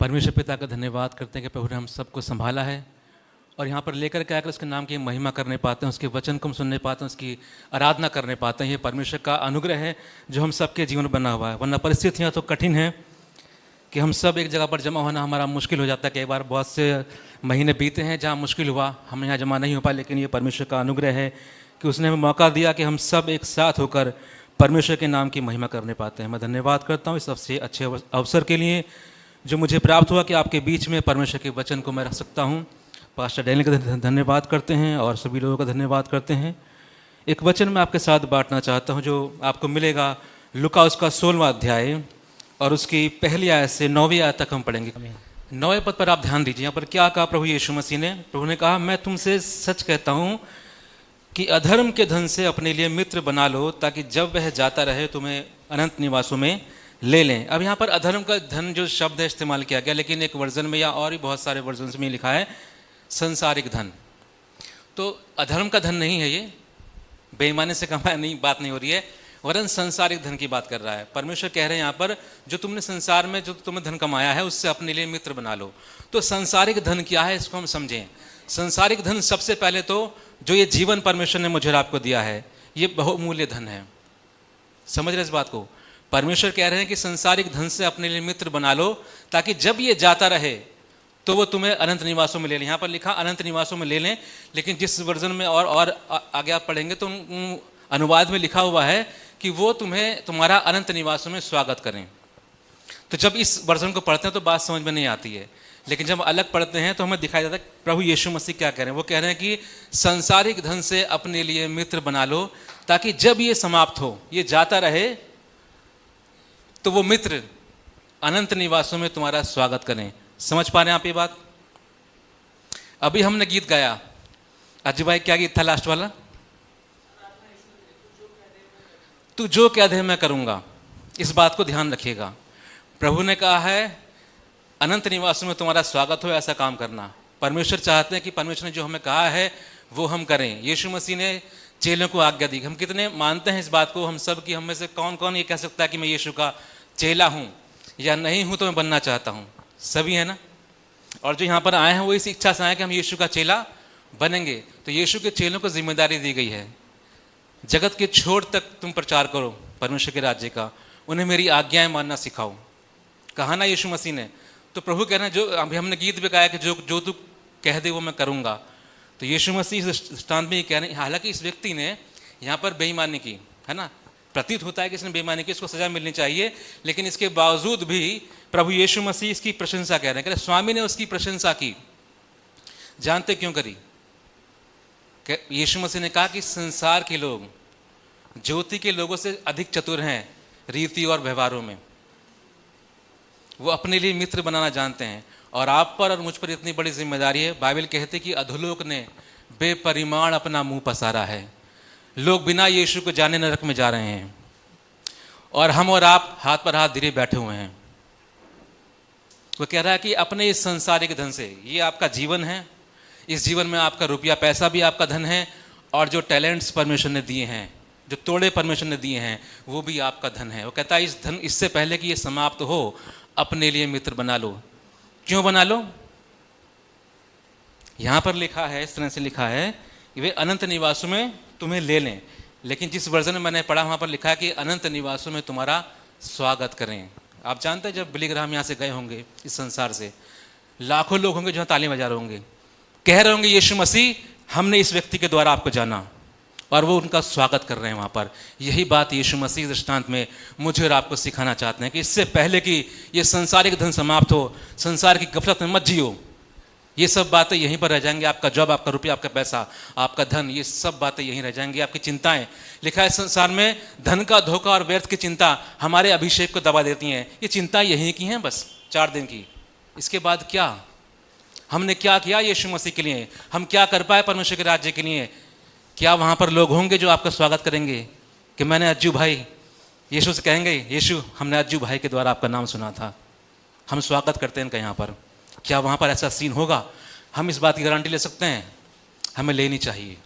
परमेश्वर पिता का धन्यवाद करते हैं कि प्रभु ने हम सबको संभाला है और यहाँ पर लेकर के आकर उसके नाम की महिमा करने पाते हैं, उसके वचन को हम सुनने पाते हैं, उसकी आराधना करने पाते हैं। ये परमेश्वर का अनुग्रह है जो हम सबके जीवन में बना हुआ है। वरना परिस्थितियाँ तो कठिन हैं कि हम सब एक जगह पर जमा होना हमारा मुश्किल हो जाता है। कई बार बहुत से महीने बीते हैं जहाँ मुश्किल हुआ, हम यहाँ जमा नहीं हो पाए, लेकिन ये परमेश्वर का अनुग्रह है कि उसने हमें मौका दिया कि हम सब एक साथ होकर परमेश्वर के नाम की महिमा करने पाते हैं। मैं धन्यवाद करता हूँ इस सबसे अच्छे अवसर के लिए जो मुझे प्राप्त हुआ कि आपके बीच में परमेश्वर के वचन को मैं रख सकता हूँ। पास्टर डैनियल का धन्यवाद करते हैं और सभी लोगों का धन्यवाद करते हैं। एक वचन मैं आपके साथ बांटना चाहता हूँ जो आपको मिलेगा लूका उसका 16वां अध्याय और उसकी पहली आयत से 9वीं आयत तक हम पढ़ेंगे। 9वें पद पर आप ध्यान दीजिए। यहाँ पर क्या कहा प्रभु यीशु मसीह ने? प्रभु ने कहा, मैं तुमसे सच कहता हूँ कि अधर्म के धन से अपने लिए मित्र बना लो ताकि जब वह जाता रहे तुम्हें अनंत निवासों में ले लें। अब यहाँ पर अधर्म का धन जो शब्द है इस्तेमाल किया गया, लेकिन एक वर्जन में या और भी बहुत सारे वर्जन में लिखा है संसारिक धन। तो अधर्म का धन नहीं है, ये बेईमानी से कमाया नहीं, बात नहीं हो रही है, वरन संसारिक धन की बात कर रहा है। परमेश्वर कह रहे हैं यहाँ पर जो तुमने संसार में जो तुमने धन कमाया है उससे अपने लिए मित्र बना लो। तो संसारिक धन क्या है इसको हम समझें। संसारिक धन सबसे पहले तो जो ये जीवन परमेश्वर ने मुझे और आपको दिया है ये बहुमूल्य धन है। समझ रहे इस बात को? परमेश्वर कह रहे हैं कि संसारिक धन से अपने लिए मित्र बना लो ताकि जब ये जाता रहे तो वो तुम्हें अनंत निवासों में ले लें। यहाँ पर लिखा अनंत निवासों में ले लें, लेकिन जिस वर्जन में और आगे आप पढ़ेंगे तो अनुवाद में लिखा हुआ है कि वो तुम्हें तुम्हारा अनंत निवासों में स्वागत करें। तो जब इस वर्जन को पढ़ते हैं तो बात समझ में नहीं आती है, लेकिन जब अलग पढ़ते हैं तो हमें दिखाई देता है प्रभु यीशु मसीह क्या कह रहे हैं। वो कह रहे हैं कि संसारिक धन से अपने लिए मित्र बना लो ताकि जब ये समाप्त हो, ये जाता रहे, तो वो मित्र अनंत निवासों में तुम्हारा स्वागत करें। समझ पा रहे हैं आप ये बात? अभी हमने गीत गाया, अजय भाई क्या गीत था लास्ट वाला? तू जो कह दे मैं करूंगा। इस बात को ध्यान रखिएगा। प्रभु ने कहा है अनंत निवासों में तुम्हारा स्वागत हो, ऐसा काम करना। परमेश्वर चाहते हैं कि परमेश्वर ने जो हमें कहा है वो हम करें। यीशु मसीह ने चेलों को आज्ञा दी। हम कितने मानते हैं इस बात को? हम सब की हम में से कौन कौन ये कह सकता है कि मैं यीशु का चेला हूँ या नहीं हूँ तो मैं बनना चाहता हूँ? सभी है ना? और जो यहाँ पर आए हैं वो इस इच्छा से आए कि हम यीशु का चेला बनेंगे। तो यीशु के चेलों को जिम्मेदारी दी गई है, जगत के छोर तक तुम प्रचार करो परमेश्वर के राज्य का, उन्हें मेरी आज्ञाएं मानना सिखाओ। कहा ना यीशु मसीह ने। तो प्रभु कह रहे हैं, जो अभी हमने गीत भी गाया कि जो तू कह दे वो मैं करूँगा। तो यीशु मसीह इस दृष्टांत में ये कह रहे हैं, हालांकि इस व्यक्ति ने यहाँ पर बेईमानी की है ना, प्रतीत होता है कि इसने बेईमानी की, इसको सजा मिलनी चाहिए, लेकिन इसके बावजूद भी प्रभु यीशु मसीह इसकी प्रशंसा कह रहे हैं। स्वामी ने उसकी प्रशंसा की। जानते क्यों करी? यीशु मसीह ने कहा कि संसार के लोग ज्योति के लोगों से अधिक चतुर हैं रीति और व्यवहारों में। वो अपने लिए मित्र बनाना जानते हैं। और आप पर और मुझ पर इतनी बड़ी जिम्मेदारी है। बाइबल कहते कि अधोलोक ने बेपरिमाण अपना मुंह पसारा है। लोग बिना यीशु को जाने नरक में जा रहे हैं और हम और आप हाथ पर हाथ धीरे बैठे हुए हैं। वो कह रहा है कि अपने इस संसारिक धन से, ये आपका जीवन है, इस जीवन में आपका रुपया पैसा भी आपका धन है, और जो टैलेंट्स परमेश्वर ने दिए हैं, जो तोड़े परमेश्वर ने दिए हैं, वो भी आपका धन है। वो कहता है इस धन, इससे पहले कि ये समाप्त हो, अपने लिए मित्र बना लो। क्यों बना लो? यहां पर लिखा है, इस तरह से लिखा है कि वे अनंत निवासों में तुम्हें ले लें, लेकिन जिस वर्जन में मैंने पढ़ा वहां पर लिखा है कि अनंत निवासों में तुम्हारा स्वागत करें। आप जानते हैं जब बिली ग्राहम यहाँ से गए होंगे इस संसार से, लाखों लोग होंगे जो ताली बजा रहे होंगे, कह रहे होंगे यीशु मसीह हमने इस व्यक्ति के द्वारा आपको जाना, और वो उनका स्वागत कर रहे हैं वहाँ पर। यही बात यीशु मसीह दृष्टांत में मुझे और आपको सिखाना चाहते हैं कि इससे पहले कि ये संसारिक धन समाप्त हो, संसार की गफलत में मत जियो। ये सब बातें यहीं पर रह जाएंगी। आपका जॉब, आपका रुपया, आपका पैसा, आपका धन, ये सब बातें यहीं रह जाएंगी। आपकी चिंताएं, लिखा है संसार में धन का धोखा और व्यर्थ की चिंता हमारे अभिषेक को दबा देती हैं। ये चिंता यहीं की हैं बस 4 दिन की। इसके बाद क्या? हमने क्या किया यीशु मसीह के लिए? हम क्या कर पाए परमेश्वर के राज्य के लिए? क्या वहाँ पर लोग होंगे जो आपका स्वागत करेंगे कि मैंने अज्जू भाई, यीशु से कहेंगे यीशु हमने अज्जू भाई के द्वारा आपका नाम सुना था, हम स्वागत करते हैं इनका यहाँ पर। क्या वहाँ पर ऐसा सीन होगा? हम इस बात की गारंटी ले सकते हैं? हमें लेनी चाहिए।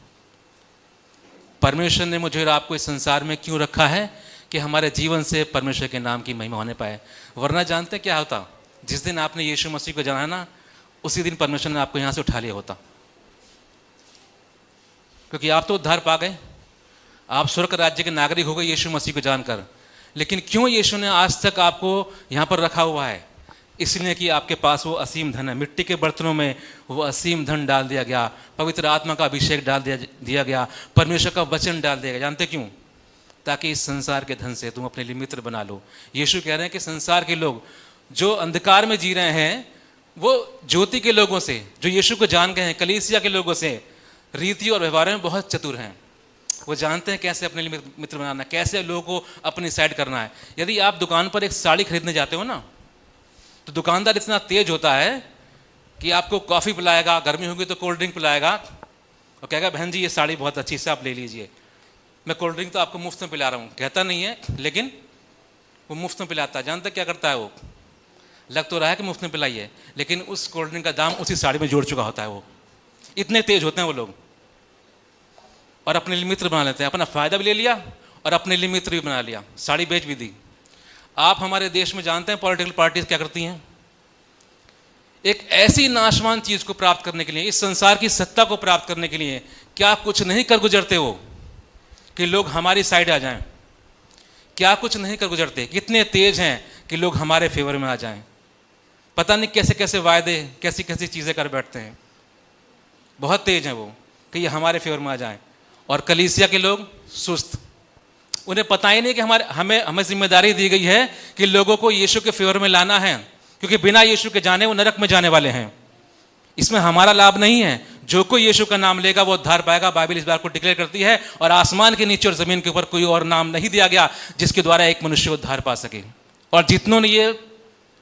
परमेश्वर ने मुझे और आपको इस संसार में क्यों रखा है? कि हमारे जीवन से परमेश्वर के नाम की महिमा होने पाए। वरना जानते क्या होता, जिस दिन आपने यीशु मसीह को जाना ना, उसी दिन परमेश्वर ने आपको यहाँ से उठा लिया होता, क्योंकि आप तो उद्धार पा गए, आप स्वर्ग राज्य के नागरिक हो गए यीशु मसीह को जानकर। लेकिन क्यों यीशु ने आज तक आपको यहाँ पर रखा हुआ है? इसलिए कि आपके पास वो असीम धन है। मिट्टी के बर्तनों में वो असीम धन डाल दिया गया, पवित्र आत्मा का अभिषेक डाल दिया गया, परमेश्वर का वचन डाल दिया गया। जानते क्यों? ताकि इस संसार के धन से तुम अपने लिए मित्र बना लो। यीशु कह रहे हैं कि संसार के लोग जो अंधकार में जी रहे हैं, वो ज्योति के लोगों से, जो यीशु को जान गए हैं, कलीसिया के लोगों से रीति और व्यवहार में बहुत चतुर हैं। वो जानते हैं कैसे अपने लिए मित्र बनाना, कैसे लोगों को अपनी साइड करना है। यदि आप दुकान पर एक साड़ी खरीदने जाते हो ना, तो दुकानदार इतना तेज होता है कि आपको कॉफ़ी पिलाएगा, गर्मी होगी तो कोल्ड ड्रिंक पिलाएगा और कहेगा बहन जी ये साड़ी बहुत अच्छी से आप ले लीजिए, मैं कोल्ड ड्रिंक तो आपको मुफ्त में पिला रहा हूँ। कहता नहीं है, लेकिन वो मुफ्त में पिलाता है। जानते क्या करता है? वो लग तो रहा है कि मुफ्त में पिलाइए, लेकिन उस कोल्ड ड्रिंक का दाम उसी साड़ी में जोड़ चुका होता है। वो इतने तेज होते हैं वो लोग, और अपने लिए मित्र बना लेते हैं। अपना फ़ायदा भी ले लिया और अपने लिए मित्र भी बना लिया, साड़ी बेच भी दी। आप हमारे देश में जानते हैं पॉलिटिकल पार्टीज क्या करती हैं? एक ऐसी नाशवान चीज़ को प्राप्त करने के लिए, इस संसार की सत्ता को प्राप्त करने के लिए क्या कुछ नहीं कर गुजरते हो कि लोग हमारी साइड आ जाएं? क्या कुछ नहीं कर गुजरते? कितने तेज हैं कि लोग हमारे फेवर में आ जाएं? पता नहीं कैसे कैसे वायदे, कैसी कैसी चीज़ें कर बैठते हैं। बहुत तेज हैं वो कि ये हमारे फेवर में आ जाएं। और कलीसिया के लोग सुस्त, उन्हें पता ही नहीं कि हमें जिम्मेदारी दी गई है कि लोगों को यीशु के फेवर में लाना है, क्योंकि बिना यीशु के जाने वो नरक में जाने वाले हैं। इसमें हमारा लाभ नहीं है। जो कोई यीशु का नाम लेगा वो उद्धार पाएगा। बाइबल इस बात को डिक्लेयर करती है, और आसमान के नीचे और जमीन के ऊपर कोई और नाम नहीं दिया गया जिसके द्वारा एक मनुष्य उद्धार पा सके। और जितनों ने ये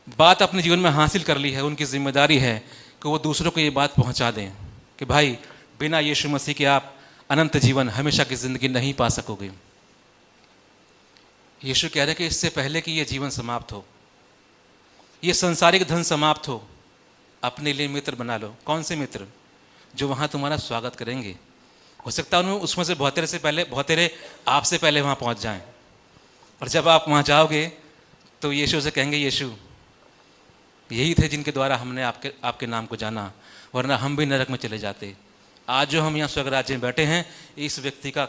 बात अपने जीवन में हासिल कर ली है, उनकी जिम्मेदारी है कि वो दूसरों को ये बात पहुंचा दें कि भाई बिना यीशु मसीह के आप अनंत जीवन, हमेशा की जिंदगी नहीं पा सकोगे। यीशु कह रहे हैं कि इससे पहले कि ये जीवन समाप्त हो, ये सांसारिक धन समाप्त हो, अपने लिए मित्र बना लो। कौन से मित्र? जो वहाँ तुम्हारा स्वागत करेंगे। हो सकता है उसमें से बहुतेरे आपसे पहले वहाँ पहुँच जाएं, और जब आप वहाँ जाओगे तो यीशु से कहेंगे, यीशु यही थे जिनके द्वारा हमने आपके नाम को जाना, वरना हम भी नरक में चले जाते। आज जो हम यहाँ स्वर्ग राज्य में बैठे हैं, इस व्यक्ति का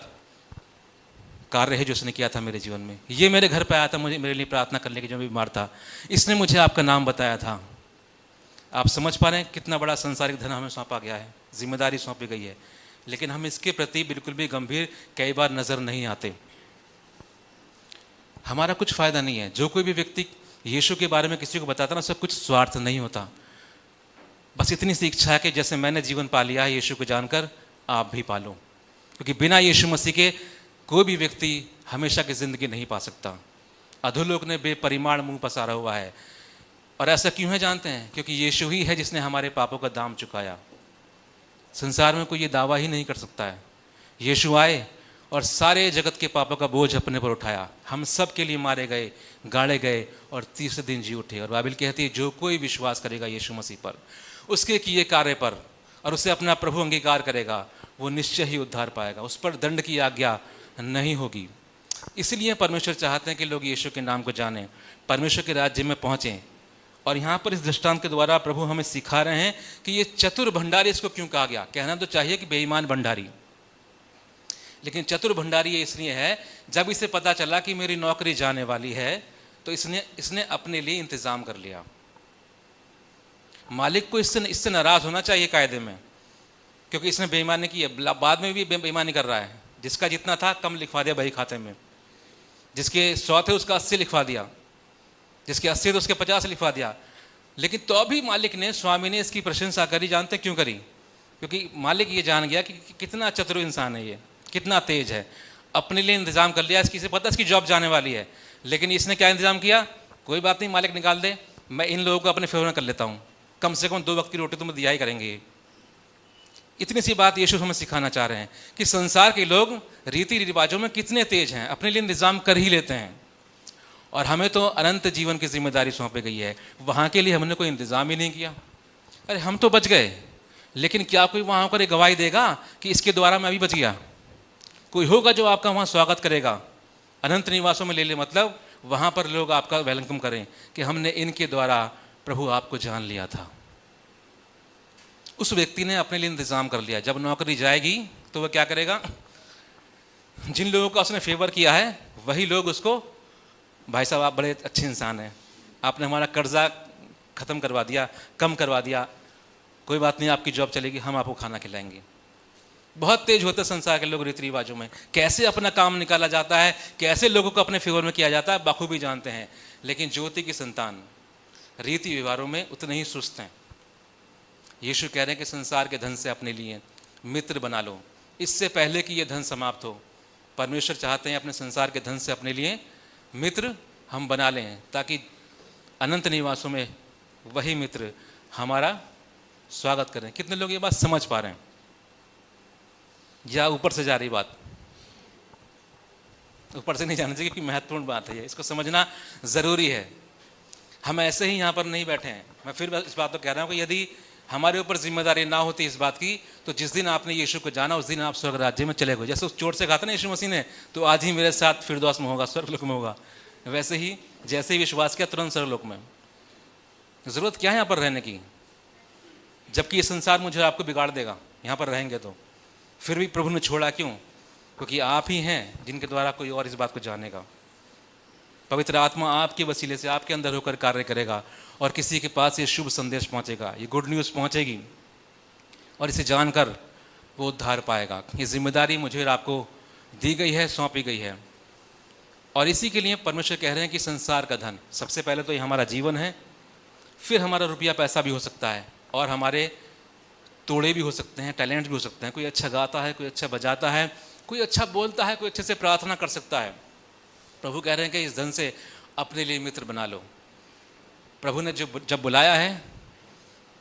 कार्य है जो उसने किया था मेरे जीवन में। ये मेरे घर पे आया था, मुझे मेरे लिए प्रार्थना करने के, जो बीमार था, इसने मुझे आपका नाम बताया था। आप समझ पा रहे हैं कितना बड़ा संसारिक धन हमें सौंपा गया है, जिम्मेदारी सौंपी गई है, लेकिन हम इसके प्रति बिल्कुल भी गंभीर कई बार नजर नहीं आते। हमारा कुछ फायदा नहीं है। जो कोई भी व्यक्ति यीशु के बारे में किसी को बताता ना, सब कुछ स्वार्थ नहीं होता। बस इतनी सी इच्छा है कि जैसे मैंने जीवन पा लिया है यीशु को जानकर, आप भी पालो, क्योंकि बिना यीशु मसीह के कोई भी व्यक्ति हमेशा की जिंदगी नहीं पा सकता। अधोलोक ने बेपरिमाण मुंह पसारा हुआ है। और ऐसा क्यों है जानते हैं? क्योंकि यीशु ही है जिसने हमारे पापों का दाम चुकाया। संसार में कोई ये दावा ही नहीं कर सकता है। यीशु आए और सारे जगत के पापों का बोझ अपने पर उठाया, हम सब के लिए मारे गए, गाड़े गए और तीसरे दिन जी उठे। और बाइबल कहती है, जो कोई विश्वास करेगा यीशु मसीह पर, उसके किए कार्य पर, और उसे अपना प्रभु अंगीकार करेगा, वो निश्चय ही उद्धार पाएगा। उस पर दंड की आज्ञा नहीं होगी। इसलिए परमेश्वर चाहते हैं कि लोग यीशु के नाम को जानें, परमेश्वर के राज्य में पहुँचें। और यहाँ पर इस दृष्टांत के द्वारा प्रभु हमें सिखा रहे हैं कि ये चतुर भंडारी, इसको क्यों कहा गया? कहना तो चाहिए कि बेईमान भंडारी, लेकिन चतुर भंडारी ये इसलिए है, जब इसे पता चला कि मेरी नौकरी जाने वाली है, तो इसने अपने लिए इंतजाम कर लिया। मालिक को इससे नाराज होना चाहिए कायदे में, क्योंकि इसने बेईमानी की है, बाद में भी बेईमानी कर रहा है। जिसका जितना था कम लिखवा दिया बही खाते में, जिसके 100 थे उसका 80 लिखवा दिया, जिसके 80 थे उसके 50 लिखवा दिया। लेकिन तो भी मालिक ने, स्वामी ने इसकी प्रशंसा करी। जानते क्यों करी? क्योंकि मालिक ये जान गया कि कितना चतुर इंसान है, ये कितना तेज है। अपने लिए इंतजाम कर लिया, इसकी से पता इसकी जॉब जाने वाली है, लेकिन इसने क्या इंतजाम किया? कोई बात नहीं, मालिक निकाल दे, मैं इन लोगों को अपने फेवर में कर लेता हूँ, कम से कम 2 वक्त की रोटी तो मैं दिया ही करेंगे। इतनी सी बात यीशु हमें सिखाना चाह रहे हैं कि संसार के लोग रीति रिवाजों में कितने तेज हैं, अपने लिए इंतजाम कर ही लेते हैं। और हमें तो अनंत जीवन की जिम्मेदारी सौंपी गई है, वहाँ के लिए हमने कोई इंतजाम ही नहीं किया। अरे हम तो बच गए, लेकिन क्या कोई वहाँ पर एक गवाही देगा कि इसके द्वारा मैं अभी बच गया? कोई होगा जो आपका वहाँ स्वागत करेगा, अनंत निवासों में ले ले, मतलब वहाँ पर लोग आपका वेलकम करें कि हमने इनके द्वारा प्रभु आपको जान लिया था। उस व्यक्ति ने अपने लिए इंतज़ाम कर लिया, जब नौकरी जाएगी तो वह क्या करेगा, जिन लोगों का उसने फेवर किया है वही लोग उसको, भाई साहब आप बड़े अच्छे इंसान हैं, आपने हमारा कर्जा ख़त्म करवा दिया, कम करवा दिया, कोई बात नहीं आपकी जॉब चलेगी, हम आपको खाना खिलाएंगे। बहुत तेज होते संसार के लोग रीति रिवाजों में, कैसे अपना काम निकाला जाता है, कैसे लोगों को अपने फेवर में किया जाता है बखूबी जानते हैं। लेकिन ज्योति की संतान रीति व्यवहारों में उतने ही सुस्त हैं। यीशु कह रहे हैं कि संसार के धन से अपने लिए मित्र बना लो, इससे पहले कि ये धन समाप्त हो। परमेश्वर चाहते हैं अपने संसार के धन से अपने लिए मित्र हम बना लें, ताकि अनंत निवासों में वही मित्र हमारा स्वागत करें। कितने लोग ये बात समझ पा रहे हैं, या ऊपर से जा रही बात? ऊपर से नहीं जाना चाहिए, क्योंकि महत्वपूर्ण बात है ये, इसको समझना ज़रूरी है। हम ऐसे ही यहाँ पर नहीं बैठे हैं। मैं फिर इस बात को कह रहा हूँ कि यदि हमारे ऊपर जिम्मेदारी ना होती इस बात की, तो जिस दिन आपने यीशु को जाना उस दिन आप स्वर्ग राज्य में चले गए। जैसे उस चोट से कहा था ना यीशु मसीह ने, तो आज ही मेरे साथ फिरदौस में होगा, स्वर्गलोक में होगा, वैसे ही जैसे ही विश्वास किया तुरंत स्वर्गलोक में। ज़रूरत क्या है यहाँ पर रहने की, जबकि ये संसार मुझे आपको बिगाड़ देगा यहाँ पर रहेंगे तो। फिर भी प्रभु ने छोड़ा क्यों? क्योंकि आप ही हैं जिनके द्वारा कोई और इस बात को जानेगा। पवित्र आत्मा आपके वसीले से आपके अंदर होकर कार्य करेगा और किसी के पास ये शुभ संदेश पहुंचेगा, ये गुड न्यूज़ पहुंचेगी, और इसे जानकर वो उद्धार पाएगा। ये जिम्मेदारी मुझे और आपको दी गई है, सौंपी गई है। और इसी के लिए परमेश्वर कह रहे हैं कि संसार का धन, सबसे पहले तो ये हमारा जीवन है, फिर हमारा रुपया पैसा भी हो सकता है, और हमारे तोड़े भी हो सकते हैं, टैलेंट भी हो सकते हैं। कोई अच्छा गाता है, कोई अच्छा बजाता है, कोई अच्छा बोलता है, कोई अच्छे से प्रार्थना कर सकता है। प्रभु कह रहे हैं कि इस धन से अपने लिए मित्र बना लो। प्रभु ने जब बुलाया है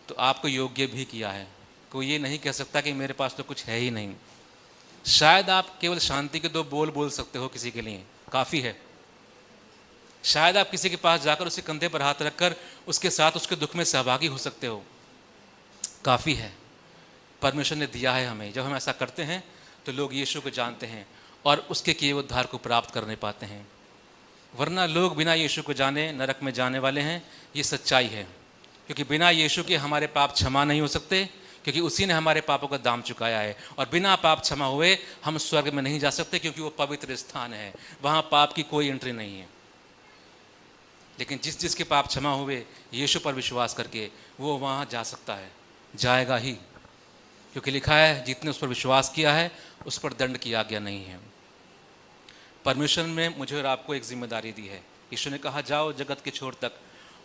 तो आपको योग्य भी किया है। कोई ये नहीं कह सकता कि मेरे पास तो कुछ है ही नहीं। शायद आप केवल शांति के 2 बोल बोल सकते हो, किसी के लिए काफ़ी है। शायद आप किसी के पास जाकर उसके कंधे पर हाथ रखकर उसके साथ उसके दुख में सहभागी हो सकते हो, काफ़ी है। परमेश्वर ने दिया है हमें। जब हम ऐसा करते हैं तो लोग यीशु को जानते हैं और उसके किए उद्धार को प्राप्त करने पाते हैं। वरना लोग बिना यीशु को जाने नरक में जाने वाले हैं, ये सच्चाई है। क्योंकि बिना यीशु के हमारे पाप क्षमा नहीं हो सकते, क्योंकि उसी ने हमारे पापों का दाम चुकाया है। और बिना पाप क्षमा हुए हम स्वर्ग में नहीं जा सकते, क्योंकि वो पवित्र स्थान है, वहाँ पाप की कोई एंट्री नहीं है। लेकिन जिसके पाप क्षमा हुए यीशु पर विश्वास करके, वो वहाँ जा सकता है, जाएगा ही। क्योंकि लिखा है, जितने उस पर विश्वास किया है उस पर दंड की आज्ञा नहीं है। परमेश्वर ने मुझे और आपको एक जिम्मेदारी दी है। यीशु ने कहा, जाओ जगत के छोर तक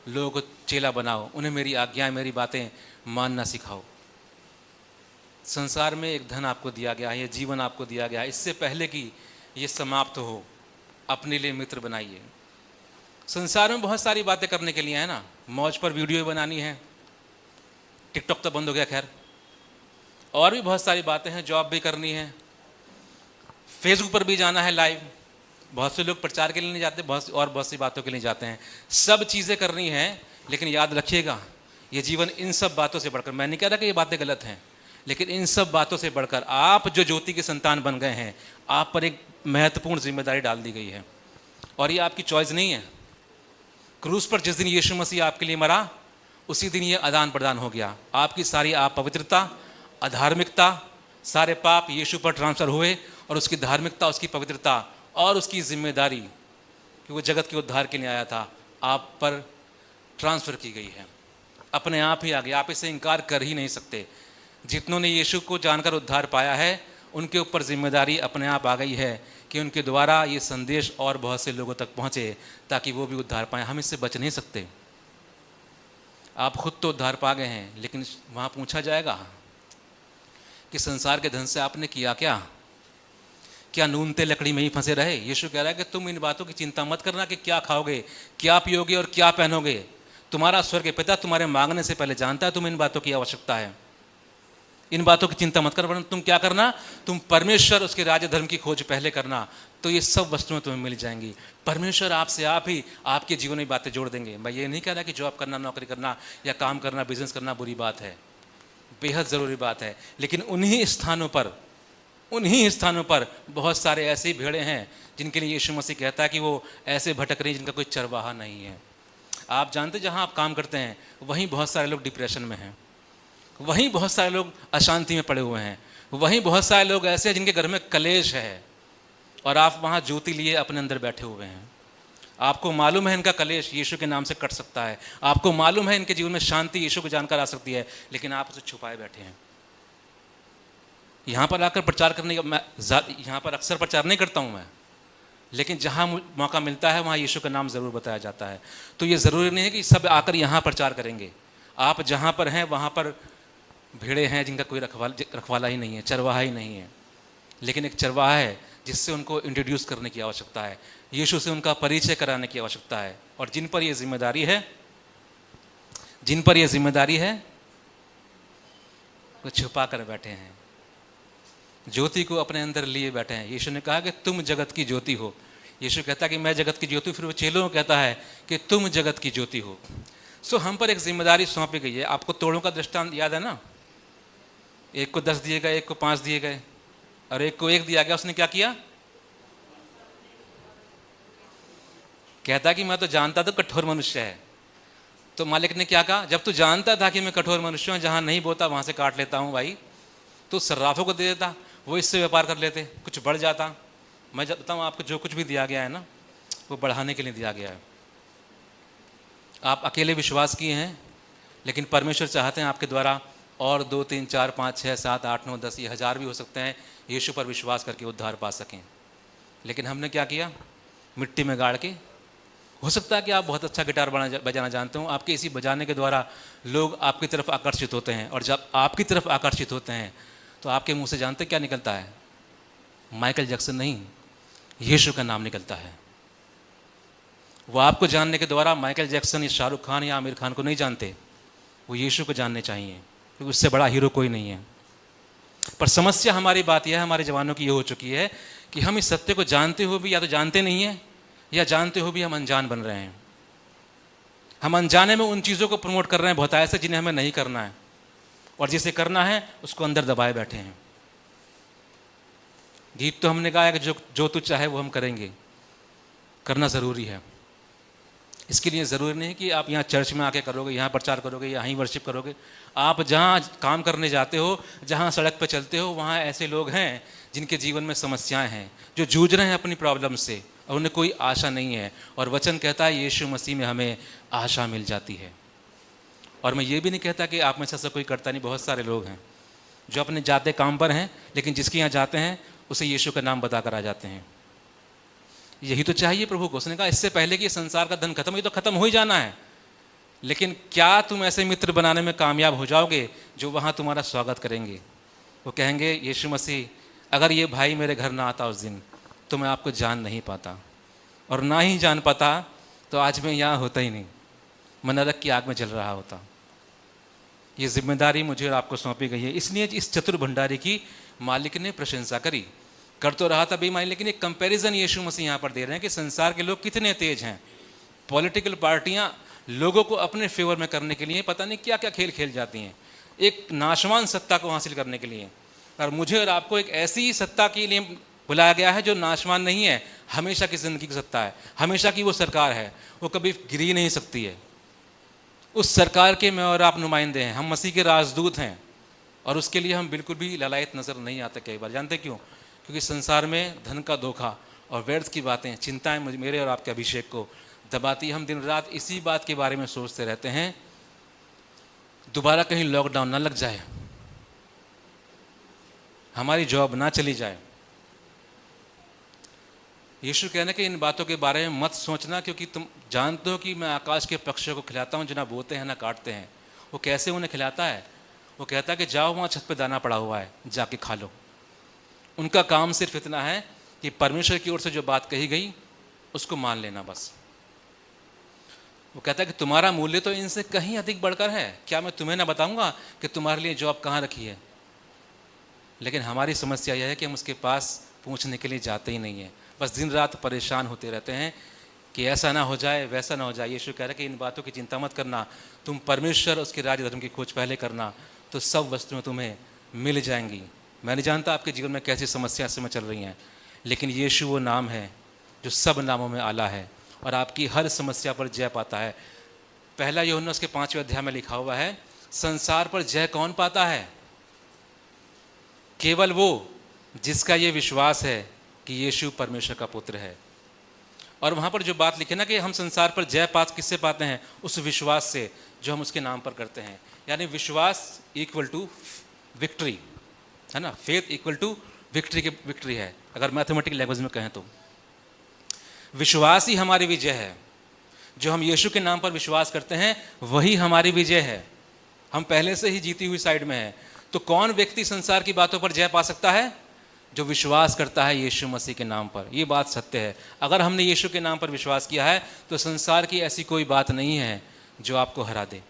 लोगों को चेला बनाओ, उन्हें मेरी आज्ञाएं, मेरी बातें मानना सिखाओ। संसार में एक धन आपको दिया गया है, ये जीवन आपको दिया गया है। इससे पहले कि ये समाप्त हो, अपने लिए मित्र बनाइए। संसार में बहुत सारी बातें करने के लिए है ना, मौज पर वीडियो बनानी है, टिकटॉक तो बंद हो गया खैर, और भी बहुत सारी बातें हैं, जॉब भी करनी है, फेसबुक पर भी जाना है लाइव। बहुत से लोग प्रचार के लिए नहीं जाते, बहुत सी बातों के लिए जाते हैं। सब चीज़ें करनी हैं, लेकिन याद रखिएगा ये जीवन इन सब बातों से बढ़कर, मैं नहीं कह रहा कि ये बातें गलत हैं, लेकिन इन सब बातों से बढ़कर आप जो ज्योति के संतान बन गए हैं, आप पर एक महत्वपूर्ण जिम्मेदारी डाल दी गई है। और ये आपकी चॉइस नहीं है। क्रूस पर जिस दिन यीशु मसीह आपके लिए मरा, उसी दिन ये आदान प्रदान हो गया। आपकी सारी अपवित्रता, अधार्मिकता, सारे पाप यीशु पर ट्रांसफ़र हुए, और उसकी धार्मिकता, उसकी पवित्रता और उसकी जिम्मेदारी, कि वो जगत के उद्धार के लिए आया था, आप पर ट्रांसफ़र की गई है। अपने आप ही आ गई, आप इसे इनकार कर ही नहीं सकते। जितनों ने यीशु को जानकर उद्धार पाया है, उनके ऊपर जिम्मेदारी अपने आप आ गई है कि उनके द्वारा ये संदेश और बहुत से लोगों तक पहुँचे, ताकि वो भी उद्धार पाएँ। हम इससे बच नहीं सकते। आप खुद तो उद्धार पा गए हैं, लेकिन वहाँ पूछा जाएगा कि संसार के धन से आपने किया क्या? क्या नून तेल लकड़ी में ही फंसे रहे? यीशु कह रहा है कि तुम इन बातों की चिंता मत करना कि क्या खाओगे, क्या पियोगे और क्या पहनोगे। तुम्हारा स्वर्ग पिता तुम्हारे मांगने से पहले जानता है, तुम इन बातों की आवश्यकता है। इन बातों की चिंता मत कर, वरना तुम क्या करना, तुम परमेश्वर, उसके राज्य धर्म की खोज पहले करना, तो ये सब वस्तुएं तुम्हें मिल जाएंगी। परमेश्वर आपसे आप ही आपके जीवन में बातें जोड़ देंगे। मैं ये नहीं कह रहा कि जॉब करना, नौकरी करना या काम करना, बिजनेस करना बुरी बात है, बेहद ज़रूरी बात है। लेकिन उन्हीं स्थानों पर बहुत सारे ऐसी भेड़ें हैं जिनके लिए यीशु मसीह कहता है कि वो ऐसे भटक रही हैं जिनका कोई चरवाहा नहीं है। आप जानते जहाँ आप काम करते हैं वहीं बहुत सारे लोग डिप्रेशन में हैं, वहीं बहुत सारे लोग अशांति में पड़े हुए हैं, वहीं बहुत सारे लोग ऐसे हैं जिनके घर में कलेश है और आप वहाँ ज्योति लिए अपने अंदर बैठे हुए हैं। आपको मालूम है इनका कलेश यीशु के नाम से कट सकता है, आपको मालूम है इनके जीवन में शांति यीशु को जानकर आ सकती है, लेकिन आप उसे छुपाए बैठे हैं। यहाँ पर आकर प्रचार करने का मैं यहाँ पर अक्सर प्रचार नहीं करता हूँ मैं, लेकिन जहाँ मौका मिलता है वहाँ यीशु का नाम ज़रूर बताया जाता है। तो ये ज़रूरी नहीं है कि सब आकर यहाँ प्रचार करेंगे। आप जहाँ पर हैं वहाँ पर भेड़े हैं जिनका कोई रखवाला ही नहीं है, चरवाहा ही नहीं है, लेकिन एक चरवाहा है जिससे उनको इंट्रोड्यूस करने की आवश्यकता है, यीशु से उनका परिचय कराने की आवश्यकता है। और जिन पर यह जिम्मेदारी है वो छुपा कर बैठे हैं, ज्योति को अपने अंदर लिए बैठे हैं। यीशु ने कहा कि तुम जगत की ज्योति हो। यीशु कहता है कि मैं जगत की ज्योति, फिर वो चेलों को कहता है कि तुम जगत की ज्योति हो। सो हम पर एक जिम्मेदारी सौंपी गई है। आपको तोड़ों का दृष्टांत याद है ना, एक को 10 दिए गए, एक को 5 दिए गए और एक को 1 दिया गया। उसने क्या किया? कहता कि मैं तो जानता था कठोर मनुष्य है। तो मालिक ने क्या कहा? जब तू जानता था कि मैं कठोर मनुष्य हूँ, जहाँ नहीं बोता वहाँ से काट लेता हूँ भाई, तो सर्राफों को दे देता, वो इससे व्यापार कर लेते, कुछ बढ़ जाता। मैं बताऊँ आपको, जो कुछ भी दिया गया है ना वो बढ़ाने के लिए दिया गया है। आप अकेले विश्वास किए हैं, लेकिन परमेश्वर चाहते हैं आपके द्वारा और 2 3 4 5 6 7 8 9 10 ये 1000 भी हो सकते हैं यीशु पर विश्वास करके उद्धार पा सकें। लेकिन हमने क्या किया? मिट्टी में गाड़ के। हो सकता है कि आप बहुत अच्छा गिटार बजाना जानते हो, आपके इसी बजाने के द्वारा लोग आपकी तरफ आकर्षित होते हैं, और जब आपकी तरफ आकर्षित होते हैं तो आपके मुंह से जानते क्या निकलता है? माइकल जैक्सन नहीं, यीशु का नाम निकलता है। वो आपको जानने के द्वारा माइकल जैक्सन या शाहरुख खान या आमिर खान को नहीं जानते, वो यीशु को जानने चाहिए, क्योंकि उससे बड़ा हीरो कोई नहीं है। पर समस्या हमारी बात यह है, हमारे जवानों की ये हो चुकी है कि हम इस सत्य को जानते हुए भी या तो जानते नहीं हैं, या जानते हुए भी हम अनजान बन रहे हैं। हम अनजाने में उन चीज़ों को प्रमोट कर रहे हैं बहुत ऐसे जिन्हें हमें नहीं करना है, और जिसे करना है उसको अंदर दबाए बैठे हैं। गीत तो हमने गाया कि जो तू चाहे वो हम करेंगे, करना ज़रूरी है। इसके लिए ज़रूरी नहीं कि आप यहाँ चर्च में आके करोगे, यहाँ प्रचार करोगे, यहाँ ही वर्शिप करोगे। आप जहाँ काम करने जाते हो, जहाँ सड़क पर चलते हो, वहाँ ऐसे लोग हैं जिनके जीवन में समस्याएं हैं, जो जूझ रहे हैं अपनी प्रॉब्लम से, और उन्हें कोई आशा नहीं है। और वचन कहता है यीशु मसीह में हमें आशा मिल जाती है। और मैं ये भी नहीं कहता कि आप में से ऐसा कोई करता नहीं, बहुत सारे लोग हैं जो अपने जाते काम पर हैं, लेकिन जिसके यहाँ जाते हैं उसे यीशु का नाम बताकर आ जाते हैं। यही तो चाहिए प्रभु को। उसने कहा इससे पहले कि संसार का धन खत्म, ये तो खत्म हो ही जाना है, लेकिन क्या तुम ऐसे मित्र बनाने में कामयाब हो जाओगे जो वहाँ तुम्हारा स्वागत करेंगे? वो कहेंगे यीशु मसीह, अगर ये भाई मेरे घर ना आता उस दिन तो मैं आपको जान नहीं पाता, और ना ही जान पाता तो आज मैं यहाँ होता ही नहीं, मैं नरक की आग में जल रहा होता। ये जिम्मेदारी मुझे और आपको सौंपी गई है। इसलिए इस चतुर भंडारी की मालिक ने प्रशंसा करी। कर तो रहा था बेईमानी, लेकिन एक कंपैरिजन यीशु मसीह यहाँ पर दे रहे हैं कि संसार के लोग कितने तेज हैं। पॉलिटिकल पार्टियाँ लोगों को अपने फेवर में करने के लिए पता नहीं क्या क्या खेल खेल जाती हैं, एक नाशवान सत्ता को हासिल करने के लिए। और मुझे और आपको एक ऐसी सत्ता के लिए बुलाया गया है जो नाशवान नहीं है, हमेशा की ज़िंदगी की सत्ता है, हमेशा की वो सरकार है, वो कभी गिर ही नहीं सकती है। उस सरकार के मैं और आप नुमाइंदे हैं, हम मसीह के राजदूत हैं, और उसके लिए हम बिल्कुल भी ललायत नज़र नहीं आते कई बार। जानते क्यों? क्योंकि संसार में धन का धोखा और व्यर्थ की बातें, चिंताएं मेरे और आपके अभिषेक को दबाती। हम दिन रात इसी बात के बारे में सोचते रहते हैं, दोबारा कहीं लॉकडाउन ना लग जाए, हमारी जॉब ना चली जाए। यीशु कहने के इन बातों के बारे में मत सोचना, क्योंकि तुम जानते हो कि मैं आकाश के पक्षियों को खिलाता हूँ जो ना बोते हैं ना काटते हैं। वो कैसे उन्हें खिलाता है? वो कहता है कि जाओ वहाँ छत पे दाना पड़ा हुआ है, जाके खा लो। उनका काम सिर्फ इतना है कि परमेश्वर की ओर से जो बात कही गई उसको मान लेना बस। वो कहता है कि तुम्हारा मूल्य तो इनसे कहीं अधिक बढ़कर है। क्या मैं तुम्हें ना बताऊंगा कि तुम्हारे लिए जॉब कहाँ रखी है? लेकिन हमारी समस्या यह है कि हम उसके पास पूछने के लिए जाते ही नहीं हैं, बस दिन रात परेशान होते रहते हैं कि ऐसा ना हो जाए, वैसा ना हो जाए। यीशु कह रहा है कि इन बातों की चिंता मत करना, तुम परमेश्वर उसके राज्य धर्म की खोज पहले करना, तो सब वस्तुएं तुम्हें मिल जाएंगी। मैं नहीं जानता आपके जीवन में कैसी समस्या इस समय चल रही हैं, लेकिन यीशु वो नाम है जो सब नामों में आला है और आपकी हर समस्या पर जय पाता है। पहला यूहन्ना उसके 5वें अध्याय में लिखा हुआ है, संसार पर जय कौन पाता है? केवल वो जिसका ये विश्वास है कि यीशु परमेश्वर का पुत्र है। और वहाँ पर जो बात लिखी ना कि हम संसार पर जय किससे पाते हैं? उस विश्वास से जो हम उसके नाम पर करते हैं। यानी विश्वास इक्वल टू विक्ट्री, है ना। फेथ इक्वल टू विक्ट्री है, अगर मैथमेटिकल लैंग्वेज में कहें तो। विश्वास ही हमारी विजय है। जो हम यीशु के नाम पर विश्वास करते हैं वही हमारी विजय है। हम पहले से ही जीती हुई साइड में है। तो कौन व्यक्ति संसार की बातों पर जय पा सकता है? जो विश्वास करता है यीशु मसीह के नाम पर। ये बात सत्य है। अगर हमने यीशु के नाम पर विश्वास किया है तो संसार की ऐसी कोई बात नहीं है जो आपको हरा दे,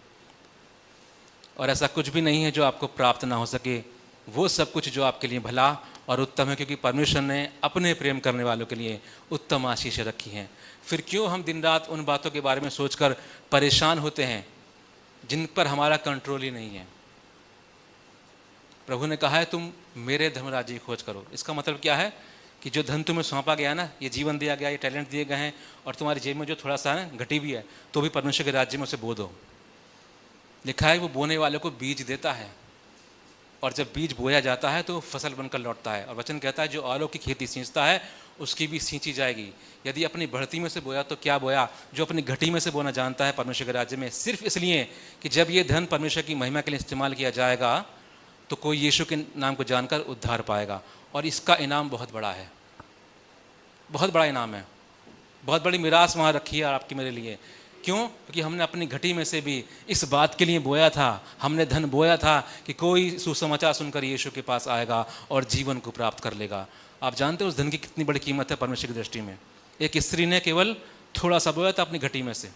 और ऐसा कुछ भी नहीं है जो आपको प्राप्त ना हो सके। वो सब कुछ जो आपके लिए भला और उत्तम है, क्योंकि परमेश्वर ने अपने प्रेम करने वालों के लिए उत्तम आशीष रखी हैं। फिर क्यों हम दिन रात उन बातों के बारे में सोचकर परेशान होते हैं जिन पर हमारा कंट्रोल ही नहीं है? प्रभु ने कहा है तुम मेरे धर्मराज्य की खोज करो। इसका मतलब क्या है कि जो धन तुम्हें सौंपा गया ना, ये जीवन दिया गया, ये टैलेंट दिए गए हैं, और तुम्हारी जेब में जो थोड़ा सा है घटी भी है, तो भी परमेश्वर के राज्य में उसे बो दो। लिखा है वो बोने वाले को बीज देता है, और जब बीज बोया जाता है तो फसल बनकर लौटता है। और वचन कहता है जो औरों की खेती सींचता है उसकी भी सींची जाएगी। यदि अपनी बढ़ती में से बोया तो क्या बोया, जो अपनी घटी में से बोना जानता है परमेश्वर के राज्य में, सिर्फ इसलिए कि जब ये धन परमेश्वर की महिमा के लिए इस्तेमाल किया जाएगा तो कोई यीशु के नाम को जानकर उद्धार पाएगा। और इसका इनाम बहुत बड़ा है, बहुत बड़ा इनाम है। बहुत बड़ी मिरास वहाँ रखी है आपकी मेरे लिए। क्यों? क्योंकि हमने अपनी घटी में से भी इस बात के लिए बोया था, हमने धन बोया था कि कोई सुसमाचार सुनकर यीशु के पास आएगा और जीवन को प्राप्त कर लेगा। आप जानते हो उस धन की कितनी बड़ी कीमत है परमेश्वर की दृष्टि में। एक स्त्री ने केवल थोड़ा सा बोया था अपनी घटी में से।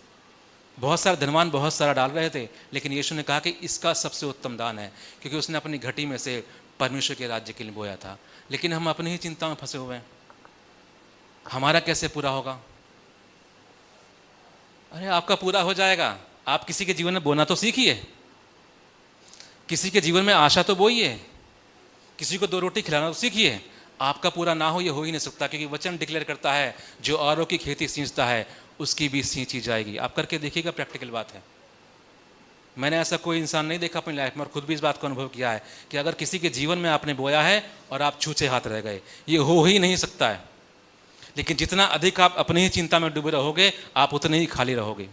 बहुत सारे धनवान बहुत सारा डाल रहे थे, लेकिन यीशु ने कहा कि इसका सबसे उत्तम दान है, क्योंकि उसने अपनी घटी में से परमेश्वर के राज्य के लिए बोया था। लेकिन हम अपनी ही चिंता में फंसे हुए हैं, हमारा कैसे पूरा होगा? अरे आपका पूरा हो जाएगा। आप किसी के जीवन में बोना तो सीखिए, किसी के जीवन में आशा तो बोइए, किसी को 2 रोटी खिलाना तो सीखिए। आपका पूरा ना हो ये हो ही नहीं सकता, क्योंकि वचन डिक्लेयर करता है जो औरों की खेती सींचता है उसकी भी सींची जाएगी। आप करके देखिएगा, प्रैक्टिकल बात है। मैंने ऐसा कोई इंसान नहीं देखा अपनी लाइफ में, और खुद भी इस बात को अनुभव किया है कि अगर किसी के जीवन में आपने बोया है और आप छूछे हाथ रह गए, ये हो ही नहीं सकता है। लेकिन जितना अधिक आप अपनी ही चिंता में डूबे रहोगे आप उतने ही खाली रहोगे।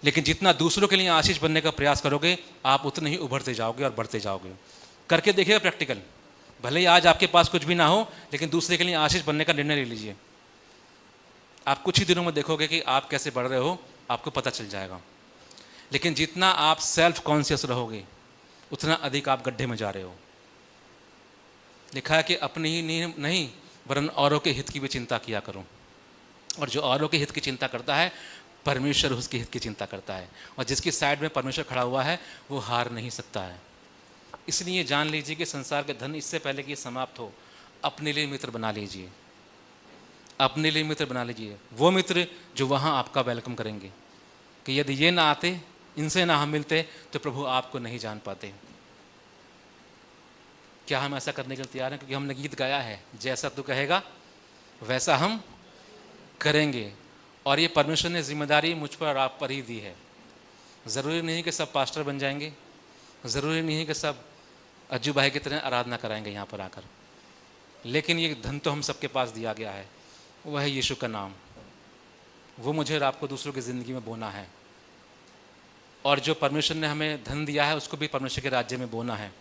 लेकिन जितना दूसरों के लिए आशीष बनने का प्रयास करोगे आप उतने ही उभरते जाओगे और बढ़ते जाओगे। करके देखिएगा प्रैक्टिकल। भले ही आज आपके पास कुछ भी ना हो, लेकिन दूसरे के लिए आशीष बनने का निर्णय ले लीजिए। आप कुछ ही दिनों में देखोगे कि आप कैसे बढ़ रहे हो, आपको पता चल जाएगा। लेकिन जितना आप सेल्फ कॉन्शियस रहोगे उतना अधिक आप गड्ढे में जा रहे हो। लिखा है कि अपनी ही नहीं वरन औरों के हित की भी चिंता किया करो। और जो औरों के हित की चिंता करता है परमेश्वर उसके हित की चिंता करता है, और जिसकी साइड में परमेश्वर खड़ा हुआ है वो हार नहीं सकता है। इसलिए जान लीजिए कि संसार के धन इससे पहले कि समाप्त हो, अपने लिए मित्र बना लीजिए, अपने लिए मित्र बना लीजिए। वो मित्र जो वहाँ आपका वेलकम करेंगे कि यदि ये ना आते, इनसे ना हम मिलते तो प्रभु आपको नहीं जान पाते। क्या हम ऐसा करने के लिए तैयार हैं? क्योंकि हमने गीत गाया है, जैसा तू कहेगा वैसा हम करेंगे। और ये परमेश्वर ने जिम्मेदारी मुझ पर और आप पर ही दी है। ज़रूरी नहीं कि सब पास्टर बन जाएंगे, ज़रूरी नहीं है कि सब अज्जू भाई की तरह आराधना कराएंगे यहाँ पर आकर, लेकिन ये धन तो हम सबके पास दिया गया है, वह है यीशु का नाम। वो मुझे और आपको दूसरों की ज़िंदगी में बोना है, और जो परमेश्वर ने हमें धन दिया है उसको भी परमेश्वर के राज्य में बोना है।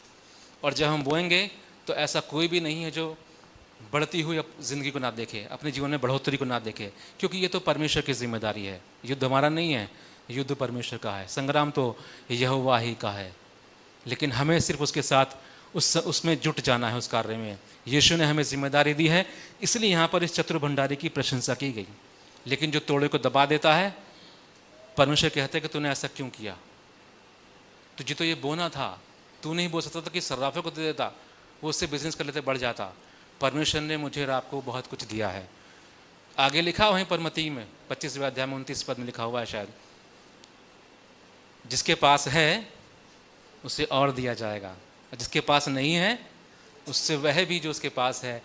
और जब हम बोएंगे तो ऐसा कोई भी नहीं है जो बढ़ती हुई ज़िंदगी को ना देखे, अपने जीवन में बढ़ोतरी को ना देखे, क्योंकि ये तो परमेश्वर की जिम्मेदारी है। युद्ध हमारा नहीं है, युद्ध परमेश्वर का है, संग्राम तो यहोवा ही का है। लेकिन हमें सिर्फ उसके साथ उसमें जुट जाना है, उस कार्य में। यीशु ने हमें जिम्मेदारी दी है, इसलिए यहाँ पर इस चतुर भंडारी की प्रशंसा की गई। लेकिन जो तोड़े को दबा देता है, परमेश्वर कहते हैं कि तूने ऐसा क्यों किया? तुझे तो ये बोना था, तू नहीं बोल सकता था कि सर्राफे को दे देता, वो उससे बिजनेस कर लेते, बढ़ जाता। परमेश्वर ने मुझे और आपको बहुत कुछ दिया है। आगे लिखा वहीं पर मत्ती में 25वें अध्याय में 29 पद में लिखा हुआ है शायद, जिसके पास है उसे और दिया जाएगा, और जिसके पास नहीं है उससे वह भी जो उसके पास है